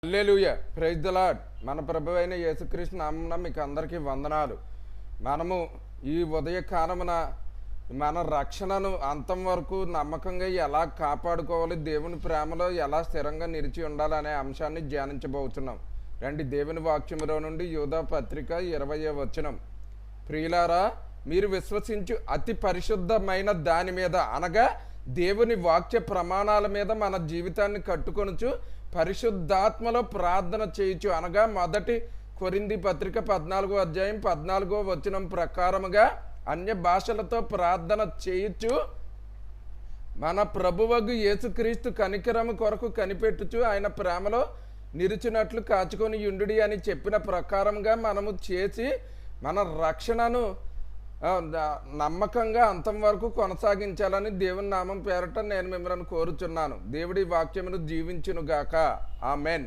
Hallelujah, praise the lord. మన ప్రభువైన యేసుక్రీస్తు నామమున మీకు అందరికీ వందనాలు. మనము ఈ ఉదయకాలమున మన రక్షణను అంతం వరకు నమ్మకంగా ఎలా కాపాడుకోవాలి, దేవుని ప్రేమలో ఎలా స్థిరంగా నిలిచి ఉండాలనే అంశాన్ని ధ్యానించబోతున్నాం. రండి, దేవుని వాక్యములో నుండి యూదా పత్రిక 20వ వచనం. ప్రియులారా, మీరు విశ్వసించు అతి పరిశుద్ధమైన దాని మీద, అనగా దేవుని వాక్య ప్రమాణాల మీద మన జీవితాన్ని కట్టుకొనుచు పరిశుద్ధాత్మలో ప్రార్థన చేయొచ్చు. అనగా మొదటి కొరింథీ పత్రిక 14వ అధ్యాయం 14వ వచనం ప్రకారముగా అన్య భాషలతో ప్రార్థన చేయొచ్చు. మన ప్రభువగు యేసుక్రీస్తు కనికరము కొరకు కనిపెట్టుచు ఆయన ప్రేమలో నిలిచినట్లు కాచుకొని యుండుడి అని చెప్పిన ప్రకారంగా మనము చేసి మన రక్షణను నమ్మకంగా అంతం వరకు కొనసాగించాలని దేవుని నామం పేరట నేను మిమ్మల్ని కోరుచున్నాను. దేవుడి వాక్యమును జీవించునుగాక. ఆమెన్.